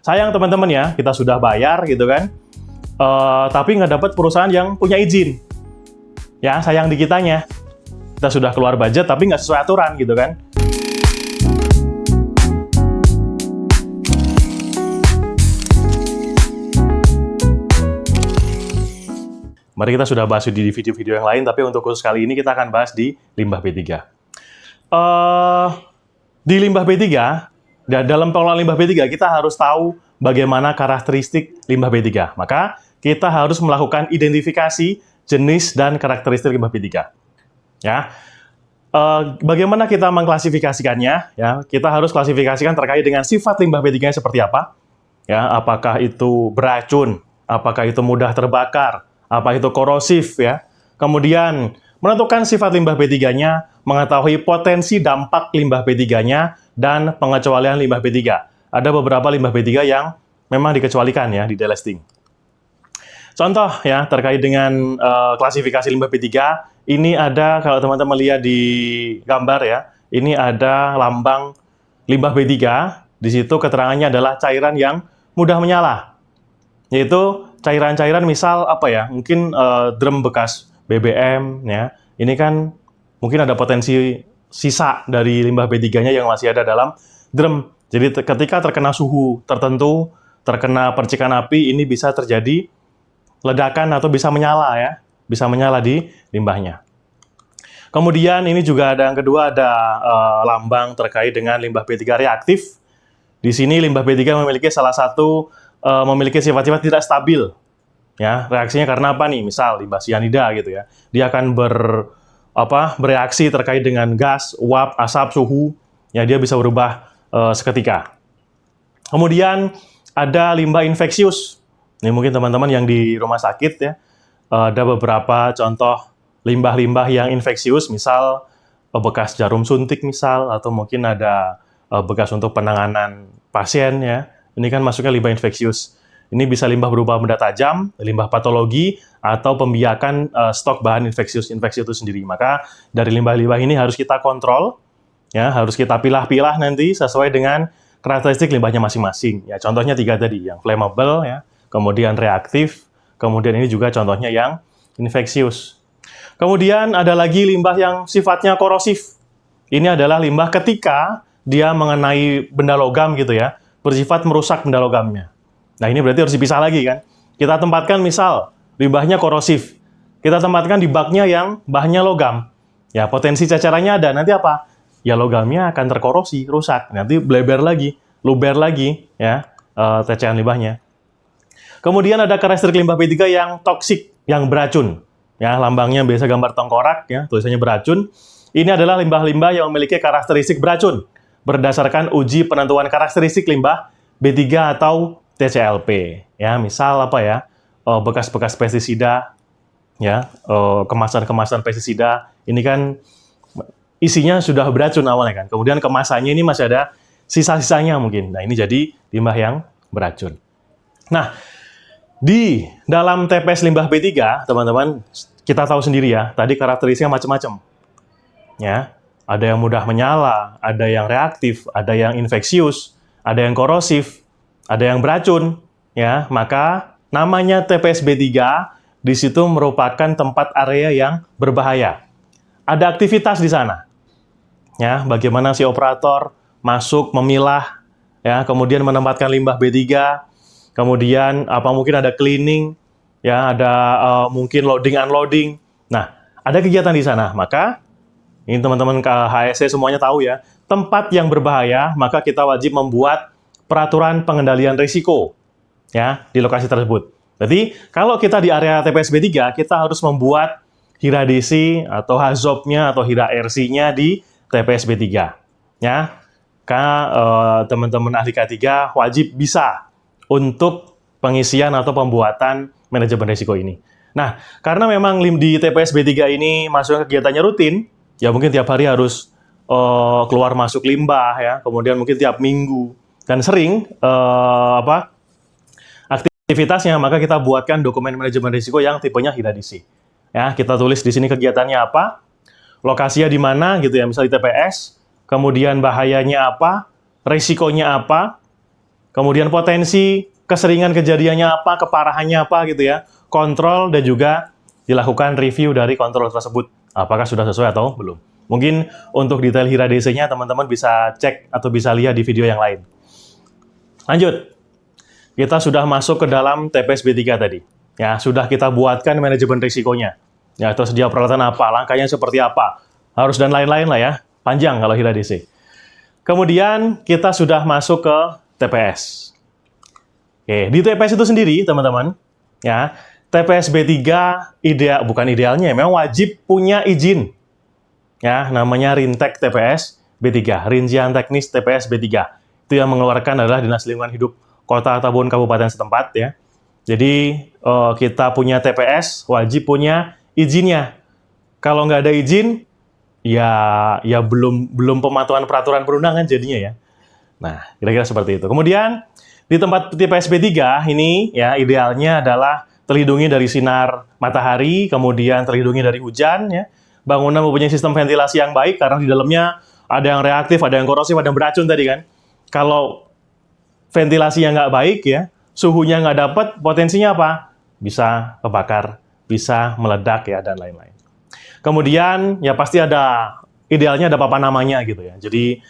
Sayang teman-teman ya, kita sudah bayar gitu kan, tapi nggak dapat perusahaan yang punya izin. Ya, sayang di kitanya. Kita sudah keluar budget tapi nggak sesuai aturan gitu kan. Mari kita sudah bahas di video-video yang lain, tapi untuk khusus kali ini kita akan bahas di limbah B3. Di limbah B3, dalam pengelolaan limbah B3, kita harus tahu bagaimana karakteristik limbah B3. Maka, kita harus melakukan identifikasi jenis dan karakteristik limbah B3. Ya. Bagaimana kita mengklasifikasikannya? Ya, kita harus klasifikasikan terkait dengan sifat limbah B3-nya seperti apa. Ya, apakah itu beracun, apakah itu mudah terbakar, apa itu korosif, ya. Kemudian, menentukan sifat limbah B3-nya, mengetahui potensi dampak limbah B3-nya, dan pengecualian limbah B3. Ada beberapa limbah B3 yang memang dikecualikan ya di delisting. Contoh ya, terkait dengan klasifikasi limbah B3, ini ada, kalau teman-teman lihat di gambar ya, ini ada lambang limbah B3, di situ keterangannya adalah cairan yang mudah menyala. Yaitu cairan-cairan misal apa ya, mungkin drum bekas BBM ya. Ini kan mungkin ada potensi sisa dari limbah B3-nya yang masih ada dalam drum. Jadi ketika terkena suhu tertentu, terkena percikan api, ini bisa terjadi ledakan atau bisa menyala ya. Bisa menyala di limbahnya. Kemudian ini juga ada yang kedua, ada lambang terkait dengan limbah B3 reaktif. Di sini limbah B3 memiliki salah satu memiliki sifat-sifat tidak stabil. Ya, reaksinya karena apa nih? Misal limbah sianida gitu ya. Dia akan bereaksi terkait dengan gas, uap, asap, suhu. Ya, dia bisa berubah seketika. Kemudian ada limbah infeksius. Ini mungkin teman-teman yang di rumah sakit ya. Ada beberapa contoh limbah-limbah yang infeksius, misal bekas jarum suntik misal, atau mungkin ada bekas untuk penanganan pasien ya. Ini kan masuknya limbah infeksius. Ini bisa limbah berupa benda tajam, limbah patologi, atau pembiakan stok bahan infeksius itu sendiri. Maka dari limbah-limbah ini harus kita kontrol, ya, harus kita pilah-pilah nanti sesuai dengan karakteristik limbahnya masing-masing. Ya, contohnya 3 tadi, yang flammable, ya, kemudian reaktif, kemudian ini juga contohnya yang infeksius. Kemudian ada lagi limbah yang sifatnya korosif. Ini adalah limbah ketika dia mengenai benda logam gitu ya, bersifat merusak benda logamnya. Nah, ini berarti harus dipisah lagi kan. Kita tempatkan misal limbahnya korosif. Kita tempatkan di baknya yang bahannya logam. Ya, potensi cacarannya ada. Nanti apa? Ya, logamnya akan terkorosi, rusak. Nanti luber lagi ya cacaran limbahnya. Kemudian ada karakteristik limbah B3 yang toksik, yang beracun. Ya, lambangnya biasa gambar tengkorak ya, tulisannya beracun. Ini adalah limbah-limbah yang memiliki karakteristik beracun berdasarkan uji penentuan karakteristik limbah B3 atau TCLP. Ya, misal apa ya? Bekas-bekas pestisida ya, kemasan-kemasan pestisida. Ini kan isinya sudah beracun awalnya kan. Kemudian kemasannya ini masih ada sisa-sisanya mungkin. Nah, ini jadi limbah yang beracun. Nah, di dalam TPS limbah B3, teman-teman, kita tahu sendiri ya, tadi karakteristiknya macam-macam. Ya, ada yang mudah menyala, ada yang reaktif, ada yang infeksius, ada yang korosif, ada yang beracun. Ya, maka namanya TPS B3 di situ merupakan tempat area yang berbahaya. Ada aktivitas di sana. Ya, bagaimana si operator masuk memilah, ya, kemudian menempatkan limbah B3. Kemudian mungkin ada cleaning, ya, ada mungkin loading unloading. Nah, ada kegiatan di sana. Maka ini teman-teman HSE semuanya tahu ya, tempat yang berbahaya, maka kita wajib membuat peraturan pengendalian risiko ya di lokasi tersebut. Jadi, kalau kita di area TPS B3, kita harus membuat HIRA-DC atau HAZOP-nya atau HIRA-RC-nya di TPS B3. Ya. Teman-teman ahli K3 wajib bisa untuk pengisian atau pembuatan manajemen risiko ini. Nah, karena memang di TPS B3 ini masuk kegiatannya rutin, ya mungkin tiap hari harus keluar masuk limbah ya, kemudian mungkin tiap minggu dan sering aktivitasnya, maka kita buatkan dokumen manajemen risiko yang tipenya HIRA-DC. Ya, kita tulis di sini kegiatannya apa, lokasinya di mana gitu ya, misalnya di TPS, kemudian bahayanya apa, risikonya apa, kemudian potensi, keseringan kejadiannya apa, keparahannya apa gitu ya, kontrol dan juga dilakukan review dari kontrol tersebut. Apakah sudah sesuai atau belum. Mungkin untuk detail HIRA DC-nya teman-teman bisa cek atau bisa lihat di video yang lain. Lanjut. Kita sudah masuk ke dalam TPS B3 tadi. Ya, sudah kita buatkan manajemen risikonya. Ya, tersedia peralatan apa, langkahnya seperti apa, harus dan lain-lain lah ya. Panjang kalau HIRA DC. Kemudian kita sudah masuk ke TPS. Oke, di TPS itu sendiri, teman-teman, ya, TPS B3 bukan idealnya, memang wajib punya izin. Ya, namanya Rintek TPS B3, rincian teknis TPS B3. Itu yang mengeluarkan adalah Dinas Lingkungan Hidup Kota ataupun Kabupaten setempat ya. Jadi kita punya TPS wajib punya izinnya. Kalau nggak ada izin, ya belum pematuhan peraturan perundangan jadinya ya. Nah, kira-kira seperti itu. Kemudian di tempat TPS B3 ini ya idealnya adalah terlindungi dari sinar matahari, kemudian terlindungi dari hujan ya. Bangunan mempunyai sistem ventilasi yang baik karena di dalamnya ada yang reaktif, ada yang korosif, ada yang beracun tadi kan. Kalau ventilasinya nggak baik ya, suhunya nggak dapat, potensinya apa? Bisa kebakar, bisa meledak ya, dan lain-lain. Kemudian ya pasti idealnya ada papan namanya gitu ya. Jadi,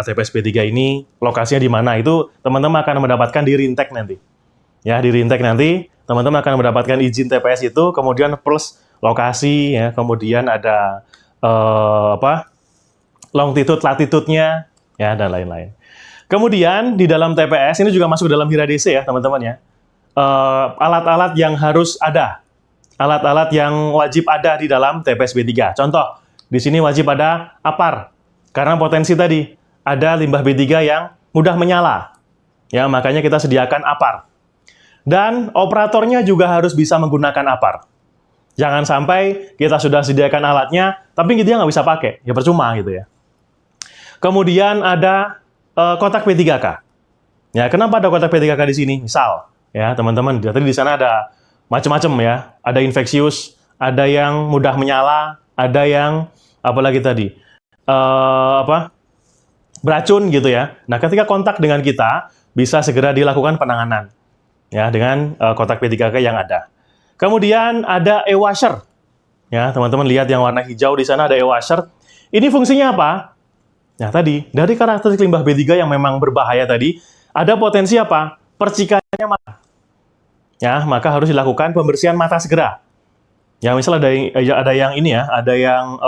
TPS B3 ini lokasinya di mana? Itu teman-teman akan mendapatkan di Rintek nanti. Ya, di Rintek nanti teman-teman akan mendapatkan izin TPS itu, kemudian plus lokasi ya, kemudian ada longitude, latitude-nya ya, dan lain-lain. Kemudian di dalam TPS ini juga masuk dalam HIRA DC ya teman-teman ya. Alat-alat yang harus ada, alat-alat yang wajib ada di dalam TPS B3. Contoh, di sini wajib ada APAR karena potensi tadi ada limbah B3 yang mudah menyala. Ya, makanya kita sediakan APAR. Dan operatornya juga harus bisa menggunakan APAR. Jangan sampai kita sudah sediakan alatnya, tapi dia nggak bisa pakai, ya percuma gitu ya. Kemudian ada kotak P3K. Ya, kenapa ada kotak P3K di sini? Misal, ya teman-teman, tadi di sana ada macam-macam ya. Ada infeksius, ada yang mudah menyala, ada yang apalagi tadi beracun gitu ya. Nah, ketika kontak dengan kita, bisa segera dilakukan penanganan ya dengan kotak P3K yang ada. Kemudian ada e-washer. Ya, teman-teman lihat yang warna hijau di sana ada e-washer. Ini fungsinya apa? Nah, tadi, dari karakteristik limbah B3 yang memang berbahaya tadi, ada potensi apa? Percikannya mata. Ya, maka harus dilakukan pembersihan mata segera. Ya, misal ada yang ini ya, ada yang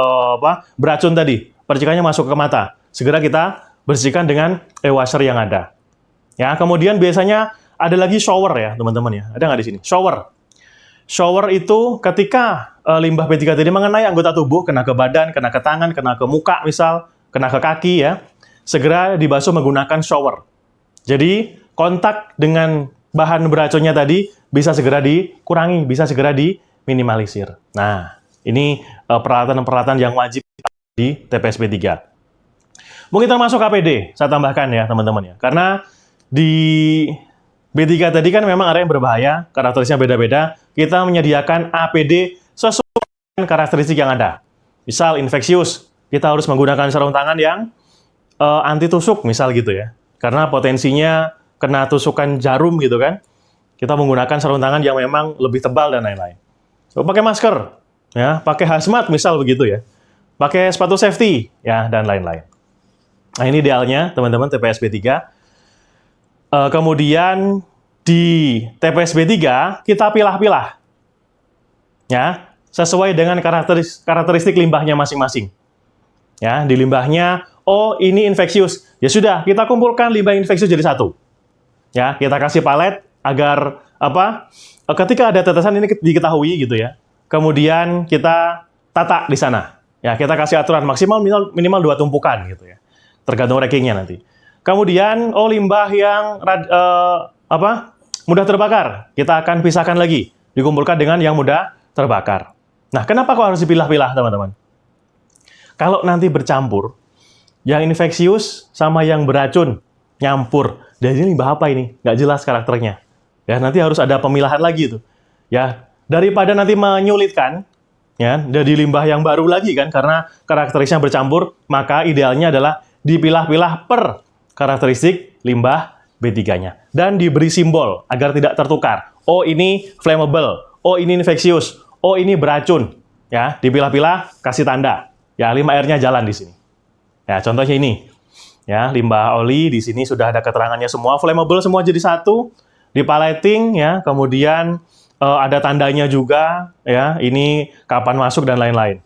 beracun tadi, percikannya masuk ke mata. Segera kita bersihkan dengan e-washer yang ada. Ya, kemudian biasanya ada lagi shower ya, teman-teman ya. Ada nggak di sini? Shower. Shower itu ketika limbah B3 tadi mengenai anggota tubuh, kena ke badan, kena ke tangan, kena ke muka misal, kena ke kaki ya, segera dibasuh menggunakan shower. Jadi kontak dengan bahan beracunnya tadi bisa segera dikurangi, bisa segera diminimalisir. Nah, ini peralatan-peralatan yang wajib di TPS B3. Mungkin termasuk APD, saya tambahkan ya teman-teman ya. Karena di B3 tadi kan memang ada yang berbahaya, karakteristiknya beda-beda. Kita menyediakan APD sesuai dengan karakteristik yang ada. Misal infeksius, kita harus menggunakan sarung tangan yang anti tusuk, misal gitu ya. Karena potensinya kena tusukan jarum gitu kan. Kita menggunakan sarung tangan yang memang lebih tebal dan lain-lain. Pakai masker, ya, pakai hazmat misal begitu ya. Pakai sepatu safety, ya, dan lain-lain. Nah, ini idealnya teman-teman TPS B3. Kemudian di TPS B3 kita pilah-pilah. Ya, sesuai dengan karakteristik limbahnya masing-masing. Ya, di limbahnya, oh ini infeksius. Ya sudah, kita kumpulkan limbah infeksius jadi satu. Ya, kita kasih palet agar ketika ada tetesan ini diketahui gitu ya. Kemudian kita tata di sana. Ya, kita kasih aturan maksimal minimal 2 tumpukan gitu ya. Tergantung rankingnya nanti. Kemudian limbah yang mudah terbakar, kita akan pisahkan lagi, dikumpulkan dengan yang mudah terbakar. Nah, kenapa kok harus dipilah-pilah, teman-teman? Kalau nanti bercampur, yang infeksius sama yang beracun nyampur. Dan ini limbah apa ini? Nggak jelas karakternya. Ya, nanti harus ada pemilahan lagi tuh. Ya, daripada nanti menyulitkan, ya, dari limbah yang baru lagi kan, karena karakteristiknya bercampur, maka idealnya adalah dipilah-pilah per karakteristik limbah B3-nya. Dan diberi simbol agar tidak tertukar. Oh, ini flammable. Oh, ini infeksius. Oh, ini beracun. Ya, dipilah-pilah, kasih tanda. Ya, 5R-nya jalan di sini. Ya, contohnya ini. Ya, limbah oli di sini sudah ada keterangannya semua, flammable semua jadi satu. Di paleting ya, kemudian ada tandanya juga ya, ini kapan masuk dan lain-lain.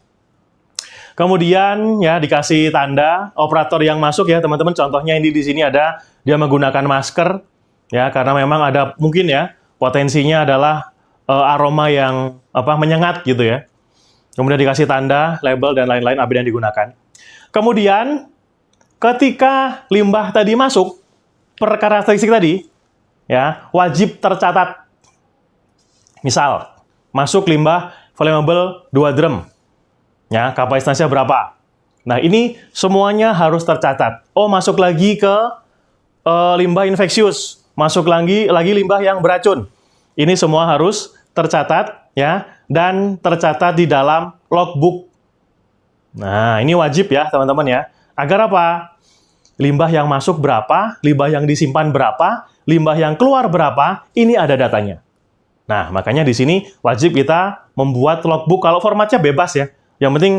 Kemudian ya dikasih tanda operator yang masuk ya teman-teman. Contohnya ini di sini ada dia menggunakan masker ya karena memang ada mungkin ya potensinya adalah aroma yang menyengat gitu ya. Kemudian dikasih tanda, label dan lain-lain ABD yang digunakan. Kemudian ketika limbah tadi masuk per karakteristik tadi ya wajib tercatat. Misal masuk limbah flammable 2 drum. Ya, kapasitasnya berapa? Nah, ini semuanya harus tercatat. Oh, masuk lagi ke limbah infeksius. Masuk lagi limbah yang beracun. Ini semua harus tercatat ya dan tercatat di dalam logbook. Nah, ini wajib ya, teman-teman ya. Agar apa? Limbah yang masuk berapa, limbah yang disimpan berapa, limbah yang keluar berapa, ini ada datanya. Nah, makanya di sini wajib kita membuat logbook kalau formatnya bebas ya. Yang penting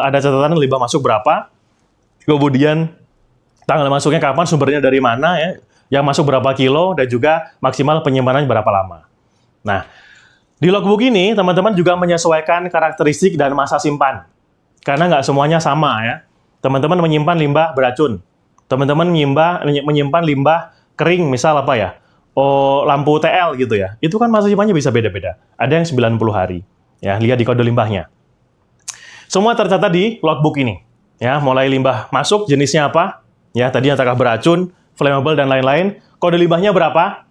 ada catatan limbah masuk berapa, kemudian tanggal masuknya kapan, sumbernya dari mana ya, yang masuk berapa kilo, dan juga maksimal penyimpanannya berapa lama. Nah, di logbook ini teman-teman juga menyesuaikan karakteristik dan masa simpan. Karena nggak semuanya sama ya. Teman-teman menyimpan limbah beracun. Teman-teman menyimpan limbah kering, misal apa ya, lampu TL gitu ya. Itu kan masa simpannya bisa beda-beda. Ada yang 90 hari. Ya, lihat di kode limbahnya. Semua tercatat di logbook ini. Ya, mulai limbah masuk, jenisnya apa? Ya, tadi apakah beracun, flammable dan lain-lain. Kode limbahnya berapa?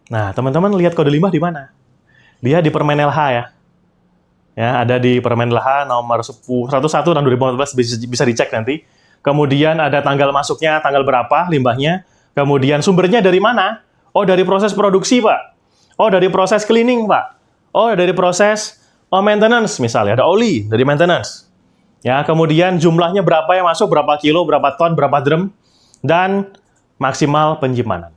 Nah, teman-teman lihat kode limbah di mana? Dia di Permen LH ya. Ya, ada di Permen LH nomor 101 tahun 2014 bisa dicek nanti. Kemudian ada tanggal masuknya, tanggal berapa limbahnya. Kemudian sumbernya dari mana? Oh, dari proses produksi, Pak. Oh, dari proses cleaning, Pak. Oh, dari proses maintenance misalnya, ada oli dari maintenance. Ya, kemudian jumlahnya berapa yang masuk, berapa kilo, berapa ton, berapa drum, dan maksimal penyimpanan.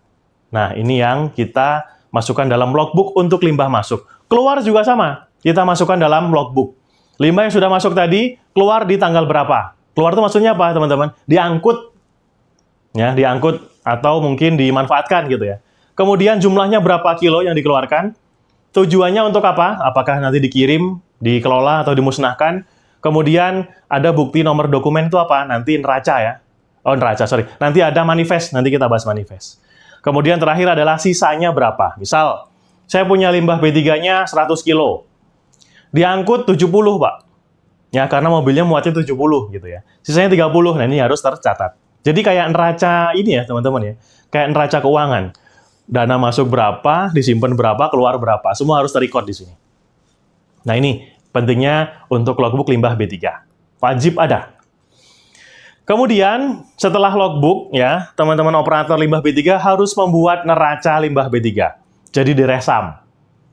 Nah, ini yang kita masukkan dalam logbook untuk limbah masuk. Keluar juga sama, kita masukkan dalam logbook. Limbah yang sudah masuk tadi, keluar di tanggal berapa? Keluar itu maksudnya apa, teman-teman? Diangkut. Ya, diangkut atau mungkin dimanfaatkan gitu ya. Kemudian jumlahnya berapa kilo yang dikeluarkan? Tujuannya untuk apa? Apakah nanti dikirim, dikelola, atau dimusnahkan? Kemudian ada bukti nomor dokumen itu apa? Nanti neraca ya. Oh, neraca, sorry. Nanti ada manifest, nanti kita bahas manifest. Kemudian terakhir adalah sisanya berapa. Misal, saya punya limbah B3-nya 100 kilo. Diangkut 70, Pak. Ya, karena mobilnya muatnya 70 gitu ya. Sisanya 30, nah ini harus tercatat. Jadi kayak neraca ini ya, teman-teman ya. Kayak neraca keuangan. Dana masuk berapa, disimpan berapa, keluar berapa. Semua harus terrecord di sini. Nah, ini pentingnya untuk logbook limbah B3. Wajib ada. Kemudian, setelah logbook, ya, teman-teman operator limbah B3 harus membuat neraca limbah B3. Jadi diresam.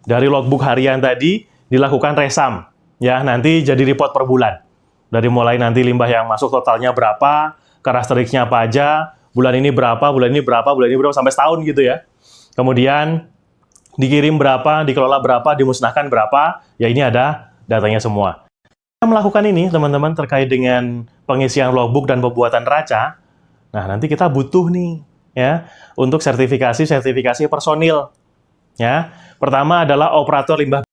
Dari logbook harian tadi, dilakukan resam. Ya, nanti jadi report per bulan. Dari mulai nanti limbah yang masuk totalnya berapa, karakteristiknya apa aja, bulan ini berapa, bulan ini berapa, bulan ini berapa, sampai setahun gitu ya. Kemudian dikirim berapa, dikelola berapa, dimusnahkan berapa, ya ini ada datanya semua. Kita melakukan ini, teman-teman, terkait dengan pengisian logbook dan pembuatan neraca. Nah, nanti kita butuh nih, ya, untuk sertifikasi personil. Ya, pertama adalah operator limbah.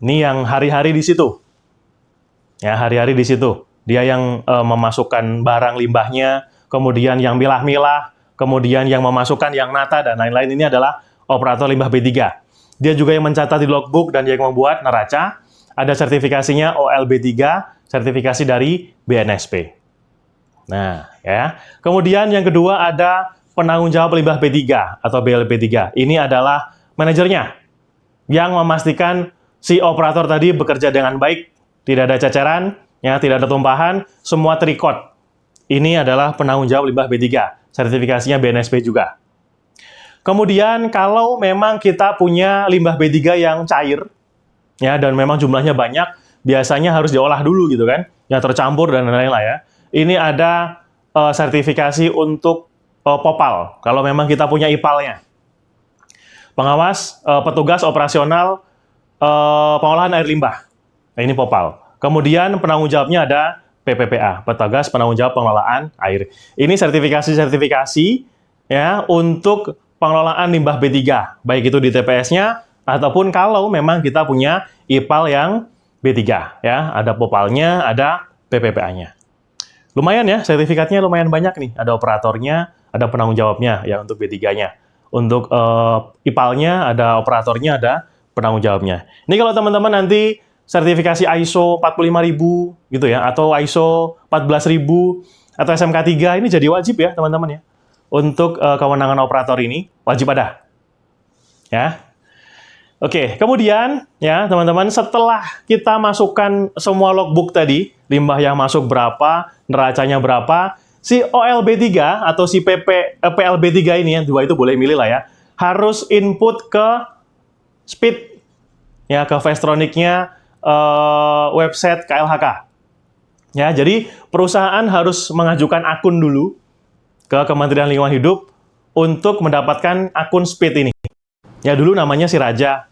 Ini yang hari-hari di situ. Ya, hari-hari di situ. Dia yang memasukkan barang limbahnya, kemudian yang milah-milah, kemudian yang memasukkan, yang nata, dan lain-lain. Ini adalah operator limbah B3. Dia juga yang mencatat di logbook dan dia yang membuat neraca. Ada sertifikasinya OLB3, sertifikasi dari BNSP. Nah, ya. Kemudian yang kedua ada penanggung jawab limbah B3 atau BLP3. Ini adalah manajernya yang memastikan si operator tadi bekerja dengan baik, tidak ada cacaran, ya, tidak ada tumpahan, semua terrecord. Ini adalah penanggung jawab limbah B3. Sertifikasinya BNSP juga. Kemudian kalau memang kita punya limbah B3 yang cair, ya, dan memang jumlahnya banyak, biasanya harus diolah dulu gitu kan, yang tercampur dan lain-lain lah ya. Ini ada sertifikasi untuk Popal, kalau memang kita punya IPAL-nya. Pengawas petugas operasional pengolahan air limbah. Nah, ini Popal. Kemudian penanggung jawabnya ada PPPA, petugas penanggung jawab pengelolaan air. Ini sertifikasi-sertifikasi ya untuk pengelolaan limbah B3, baik itu di TPS-nya ataupun kalau memang kita punya IPAL yang B3 ya, ada Popalnya, ada PPPA-nya. Lumayan ya, sertifikatnya lumayan banyak nih. Ada operatornya, ada penanggung jawabnya ya untuk B3-nya. Untuk IPAL-nya ada operatornya, ada penanggung jawabnya. Ini kalau teman-teman nanti sertifikasi ISO 45000 gitu ya, atau ISO 14000 atau SMK 3 ini jadi wajib ya teman-teman ya. Untuk kewenangan operator ini wajib ada. Ya. Oke, kemudian ya teman-teman, setelah kita masukkan semua logbook tadi, limbah yang masuk berapa, neracanya berapa, si OLB3 atau si PLB3 ini yang dua itu boleh milih lah ya, harus input ke SPID ya, ke Vestronicnya website KLHK. Ya, jadi perusahaan harus mengajukan akun dulu ke Kementerian Lingkungan Hidup untuk mendapatkan akun SPID ini. Ya, dulu namanya si Raja.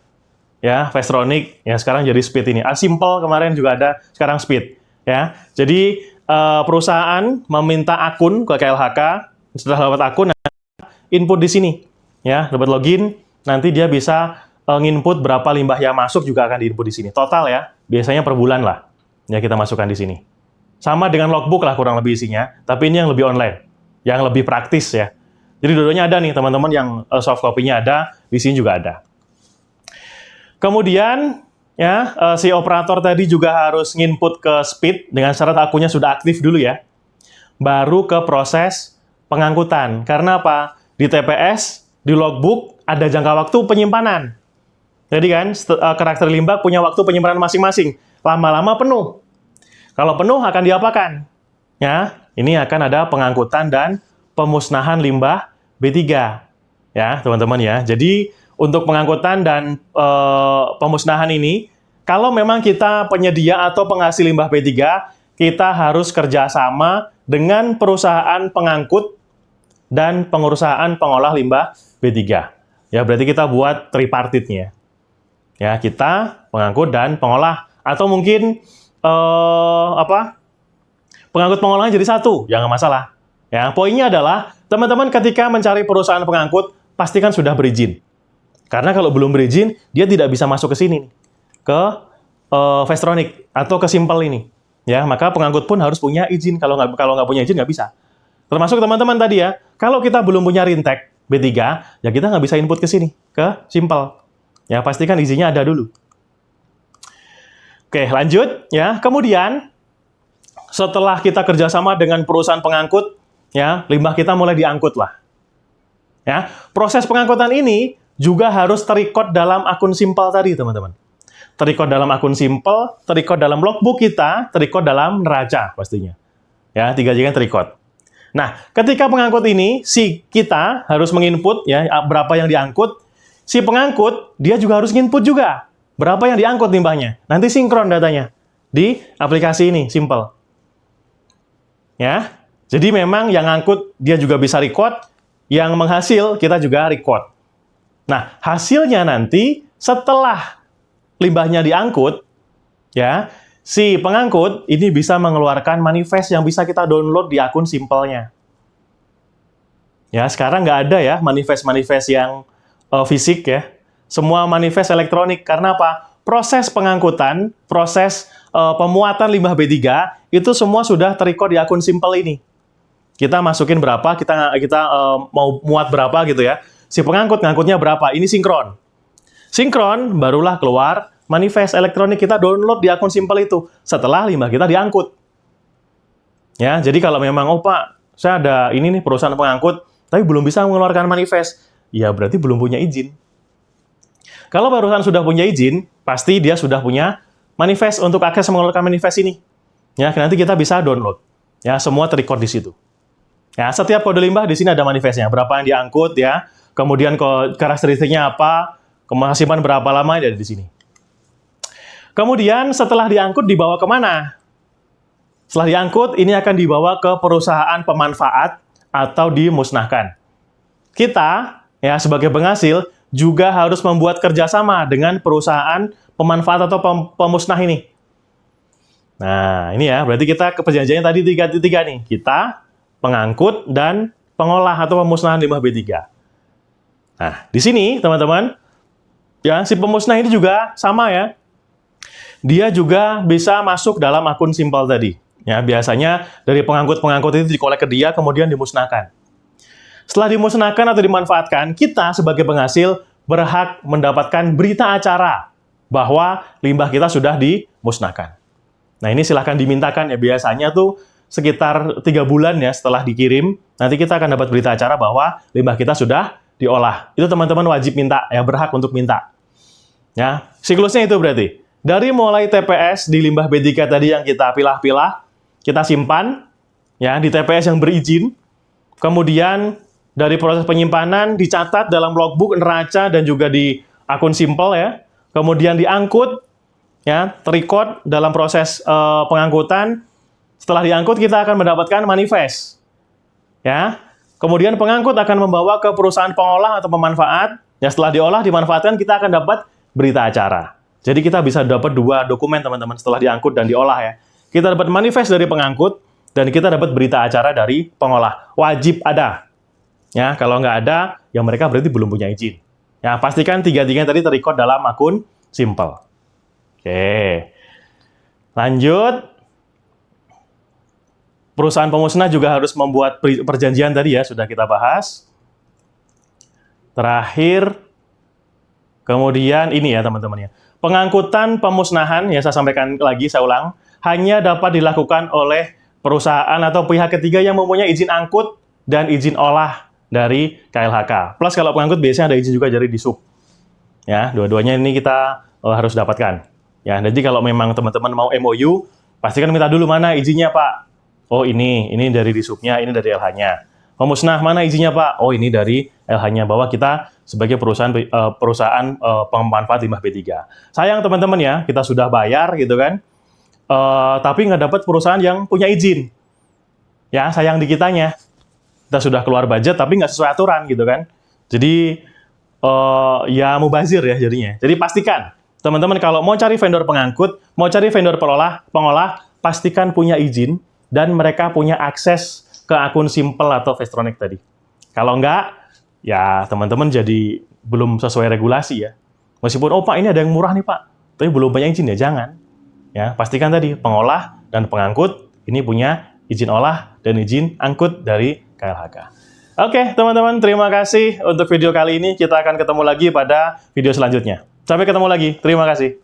Ya, Vestronic, ya sekarang jadi SPID ini. Simple kemarin juga ada, sekarang SPID. Ya, jadi perusahaan meminta akun ke KLHK, setelah dapat akun, input di sini. Ya, dapat login, nanti dia bisa nginput berapa limbah yang masuk juga akan diinput di sini. Total ya, biasanya per bulan lah. Ya, kita masukkan di sini. Sama dengan logbook lah kurang lebih isinya, tapi ini yang lebih online, yang lebih praktis ya. Jadi dua-duanya ada nih teman-teman, yang soft copy-nya ada, di sini juga ada. Kemudian ya si operator tadi juga harus nginput ke SPID dengan syarat akunnya sudah aktif dulu ya. Baru ke proses pengangkutan. Karena apa? Di TPS, di logbook ada jangka waktu penyimpanan. Jadi kan karakter limbah punya waktu penyimpanan masing-masing. Lama-lama penuh. Kalau penuh akan diapakan? Ya, ini akan ada pengangkutan dan pemusnahan limbah B3. Ya, teman-teman ya. Jadi untuk pengangkutan dan pemusnahan ini, kalau memang kita penyedia atau penghasil limbah B3, kita harus kerjasama dengan perusahaan pengangkut dan perusahaan pengolah limbah B3. Ya, berarti kita buat tripartitnya. Ya, kita pengangkut dan pengolah. Atau mungkin pengangkut pengolahnya jadi satu, jangan masalah. Ya, poinnya adalah teman-teman ketika mencari perusahaan pengangkut, pastikan sudah berizin. Karena kalau belum berizin, dia tidak bisa masuk ke sini, ke Vestronic atau ke Simple ini. Ya, maka pengangkut pun harus punya izin. Kalau nggak punya izin, nggak bisa. Termasuk teman-teman tadi ya, kalau kita belum punya Rintek B3, ya kita nggak bisa input ke sini, ke Simple. Ya, pastikan izinnya ada dulu. Oke, lanjut. Ya, kemudian setelah kita kerjasama dengan perusahaan pengangkut, ya limbah kita mulai diangkut lah. Ya, proses pengangkutan ini juga harus terrecord dalam akun Simple tadi, teman-teman. Terrecord dalam akun Simple, terrecord dalam logbook kita, terrecord dalam neraca pastinya. Ya, tiga-tiganya terrecord. Nah, ketika pengangkut ini, si kita harus menginput ya berapa yang diangkut. Si pengangkut, dia juga harus nginput juga berapa yang diangkut limbahnya. Nanti sinkron datanya di aplikasi ini, Simple. Ya, jadi memang yang ngangkut dia juga bisa record, yang menghasil kita juga record. Nah, hasilnya nanti setelah limbahnya diangkut, ya, si pengangkut ini bisa mengeluarkan manifest yang bisa kita download di akun Simple-nya. Ya, sekarang nggak ada ya manifest-manifest yang fisik ya. Semua manifest elektronik. Karena apa? Proses pengangkutan, proses pemuatan limbah B3 itu semua sudah terrecord di akun Simple ini. Kita masukin berapa, kita mau muat berapa gitu ya. Si pengangkut ngangkutnya berapa, ini sinkron. Sinkron, barulah keluar manifest elektronik kita download di akun Simple itu, setelah limbah kita diangkut. Ya, jadi kalau memang, oh Pak, saya ada ini nih perusahaan pengangkut, tapi belum bisa mengeluarkan manifest, ya berarti belum punya izin. Kalau perusahaan sudah punya izin, pasti dia sudah punya manifest untuk akses mengeluarkan manifest ini. Ya, nanti kita bisa download. Ya, semua terrecord di situ. Ya, setiap kode limbah di sini ada manifestnya, berapa yang diangkut ya. Kemudian karakteristiknya apa, kemasiman berapa lama, ada di sini. Kemudian setelah diangkut dibawa kemana? Setelah diangkut, ini akan dibawa ke perusahaan pemanfaat atau dimusnahkan. Kita, ya sebagai penghasil, juga harus membuat kerjasama dengan perusahaan pemanfaat atau pemusnah ini. Nah, ini ya, berarti kita ke perjanjiannya tadi tiga nih. Kita, pengangkut, dan pengolah atau pemusnahan limbah B3. Nah, di sini, teman-teman, ya si pemusnah ini juga sama ya. Dia juga bisa masuk dalam akun simpel tadi. Ya, biasanya dari pengangkut-pengangkut itu dikolek ke dia, kemudian dimusnahkan. Setelah dimusnahkan atau dimanfaatkan, kita sebagai penghasil berhak mendapatkan berita acara bahwa limbah kita sudah dimusnahkan. Nah, ini silahkan dimintakan ya, biasanya tuh sekitar 3 bulan ya setelah dikirim, nanti kita akan dapat berita acara bahwa limbah kita sudah diolah. Itu teman-teman wajib minta, ya berhak untuk minta. Ya, siklusnya itu berarti. Dari mulai TPS di limbah B3 tadi yang kita pilah-pilah, kita simpan ya di TPS yang berizin. Kemudian dari proses penyimpanan dicatat dalam logbook, neraca dan juga di akun simpel ya. Kemudian diangkut ya, terrecord dalam proses pengangkutan. Setelah diangkut kita akan mendapatkan manifest. Ya. Kemudian pengangkut akan membawa ke perusahaan pengolah atau pemanfaat. Ya, setelah diolah dimanfaatkan kita akan dapat berita acara. Jadi kita bisa dapat 2 dokumen teman-teman setelah diangkut dan diolah ya. Kita dapat manifest dari pengangkut dan kita dapat berita acara dari pengolah. Wajib ada. Ya, kalau nggak ada, ya mereka berarti belum punya izin. Ya, pastikan 3-3 tadi terrecord dalam akun simple. Oke. Lanjut. Perusahaan pemusnah juga harus membuat perjanjian tadi ya, sudah kita bahas. Terakhir, kemudian ini ya teman-teman ya. Pengangkutan pemusnahan, ya saya sampaikan lagi, saya ulang, hanya dapat dilakukan oleh perusahaan atau pihak ketiga yang mempunyai izin angkut dan izin olah dari KLHK. Plus kalau pengangkut biasanya ada izin juga dari Disub. Ya, dua-duanya ini kita harus dapatkan. Ya, jadi kalau memang teman-teman mau MOU, pastikan minta dulu mana izinnya, Pak. Oh, ini dari Disubnya, ini dari LH-nya. Pemusnah mana izinnya, Pak? Oh, ini dari LH-nya, bahwa kita sebagai perusahaan pemanfaat limbah B3. Sayang teman-teman ya, kita sudah bayar gitu kan, tapi nggak dapat perusahaan yang punya izin. Ya, sayang di kitanya. Kita sudah keluar budget, tapi nggak sesuai aturan gitu kan. Jadi, ya mubazir ya jadinya. Jadi pastikan, teman-teman kalau mau cari vendor pengangkut, mau cari vendor pengolah, pastikan punya izin dan mereka punya akses ke akun simple atau Vestronic tadi. Kalau enggak, ya teman-teman jadi belum sesuai regulasi ya. Meskipun, oh Pak ini ada yang murah nih Pak, tapi belum punya izin ya, jangan. Ya, pastikan tadi pengolah dan pengangkut ini punya izin olah dan izin angkut dari KLHK. Oke teman-teman, terima kasih untuk video kali ini. Kita akan ketemu lagi pada video selanjutnya. Sampai ketemu lagi, terima kasih.